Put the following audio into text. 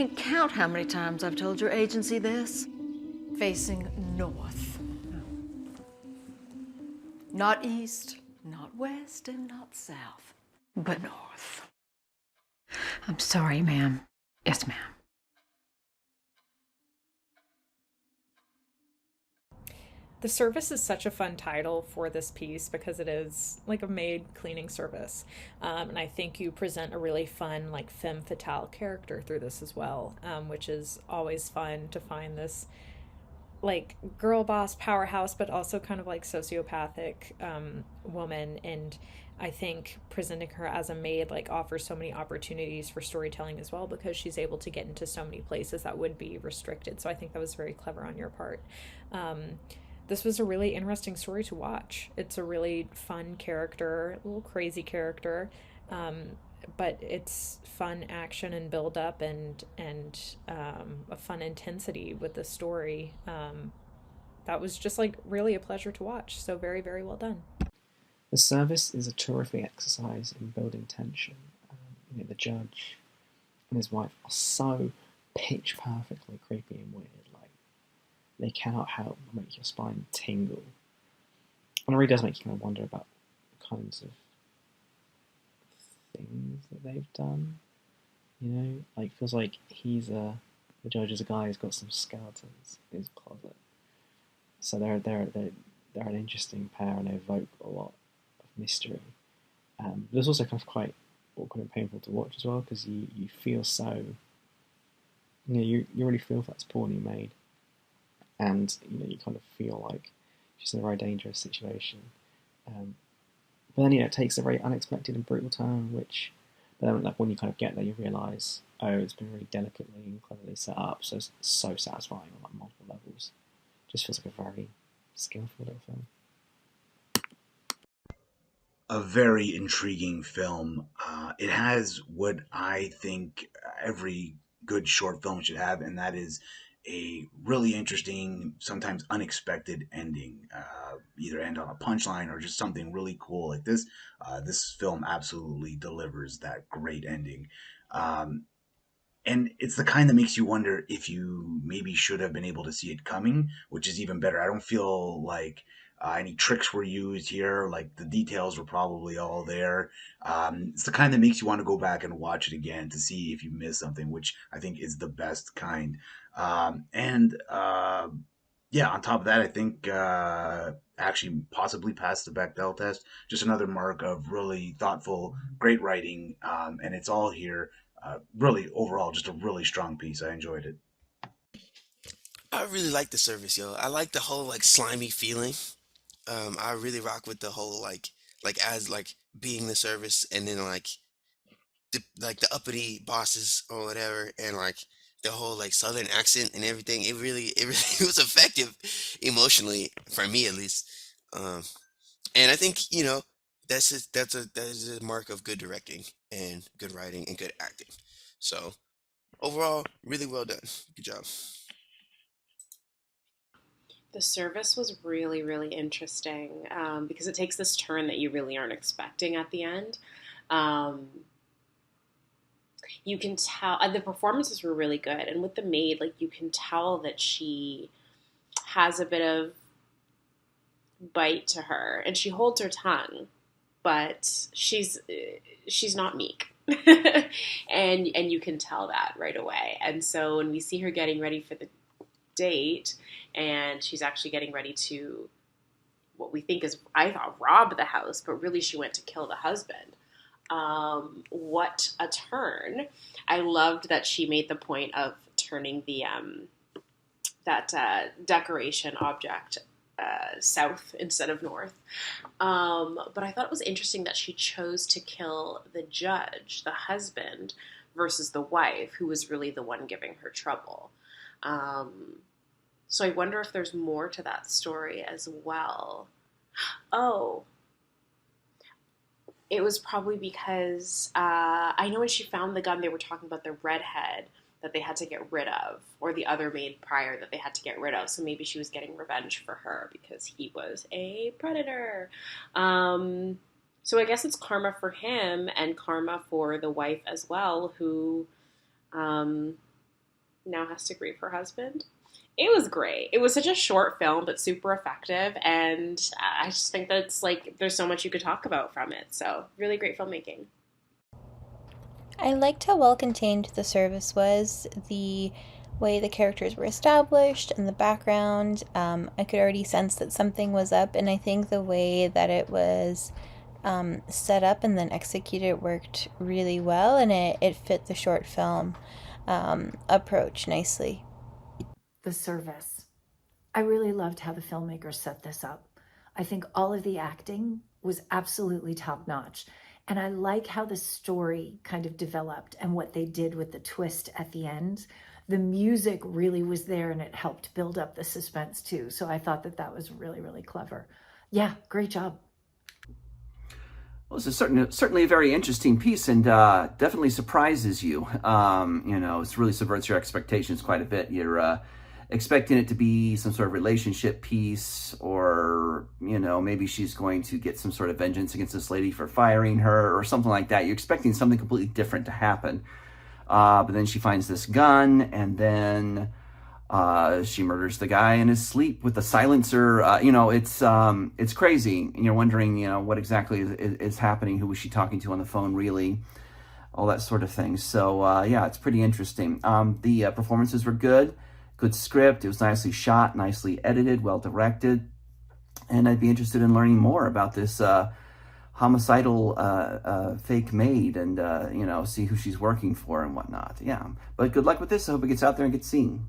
can't count how many times I've told your agency this. Facing north. Not east, not west, and not south, but north. I'm sorry, ma'am. Yes, ma'am. The service is such a fun title for this piece because it is like a maid cleaning service. And I think you present a really fun, like, femme fatale character through this as well, which is always fun to find this, like, girl boss powerhouse, but also kind of like sociopathic woman. And I think presenting her as a maid like offers so many opportunities for storytelling as well because she's able to get into so many places that would be restricted. So I think that was very clever on your part. This was a really interesting story to watch. It's a really fun character, a little crazy character, but it's fun action and build up and a fun intensity with the story. That was just like really a pleasure to watch. So very, very well done. The service is a terrific exercise in building tension. The judge and his wife are so pitch perfectly creepy and weird. Like, they cannot help but make your spine tingle. And it really does make you kind of wonder about the kinds of things that they've done. Like, feels like the judge is a guy who's got some skeletons in his closet. So they're an interesting pair, and they evoke a lot of mystery. But it's also kind of quite awkward and painful to watch as well, because you feel so, you really feel for that poorly made, and you kind of feel like she's in a very dangerous situation. But then it takes a very unexpected and brutal turn, which, but then, like, when you kind of get there, you realise, oh, it's been really delicately and cleverly set up, so it's so satisfying on like multiple levels. Just feels like a very skillful little film. A very intriguing film. It has what I think every good short film should have, and that is a really interesting, sometimes unexpected ending. Either end on a punchline or just something really cool like this. This film absolutely delivers that great ending. Um, and it's the kind that makes you wonder if you maybe should have been able to see it coming, which is even better. I don't feel like any tricks were used here. Like, the details were probably all there. It's the kind that makes you want to go back and watch it again to see if you missed something, which I think is the best kind. And Yeah, on top of that, I think actually possibly passed the Bechdel test. Just another mark of really thoughtful, great writing, and it's all here. Really, overall, just a really strong piece. I enjoyed it. I really like the service, yo. I like the whole like slimy feeling. I really rock with the whole like as like being the service and then like the uppity bosses or whatever and like the whole like southern accent and everything. It really it was effective emotionally for me at least. Um, and I think that is a mark of good directing and good writing and good acting. So overall, really well done. Good job. The service was really, really interesting because it takes this turn that you really aren't expecting at the end. Um, you can tell the performances were really good, and with the maid, like, you can tell that she has a bit of bite to her, and she holds her tongue, but she's not meek. And you can tell that right away. And so when we see her getting ready for the date, and she's actually getting ready to, what we think is, I thought, rob the house, but really she went to kill the husband. What a turn. I loved that she made the point of turning that decoration object south instead of north. But I thought it was interesting that she chose to kill the judge, the husband, versus the wife, who was really the one giving her trouble. So I wonder if there's more to that story as well. Oh, it was probably because I know when she found the gun, they were talking about the redhead that they had to get rid of, or the other maid prior that they had to get rid of. So maybe she was getting revenge for her because he was a predator. So I guess it's karma for him and karma for the wife as well, who now has to grieve her husband. It was great. It was such a short film, but super effective. And I just think that it's like there's so much you could talk about from it. So, really great filmmaking. I liked how well contained the service was, the way the characters were established and the background. I could already sense that something was up, and I think the way that it was set up and then executed worked really well, and it fit the short film approach nicely. The service. I really loved how the filmmakers set this up. I think all of the acting was absolutely top notch. And I like how the story kind of developed and what they did with the twist at the end. The music really was there and it helped build up the suspense too. So I thought that that was really, really clever. Yeah, great job. Well, this is certainly a very interesting piece, and definitely surprises you. It really subverts your expectations quite a bit. You're expecting it to be some sort of relationship piece, or maybe she's going to get some sort of vengeance against this lady for firing her or something like that. You're expecting something completely different to happen, but then she finds this gun, and then she murders the guy in his sleep with the silencer. It's crazy, and you're wondering what exactly is happening. Who was she talking to on the phone, really? All that sort of thing. So it's pretty interesting. The performances were good. Good script. It was nicely shot, nicely edited, well directed. And I'd be interested in learning more about this homicidal fake maid, and see who she's working for and whatnot. Yeah. But good luck with this. I hope it gets out there and gets seen.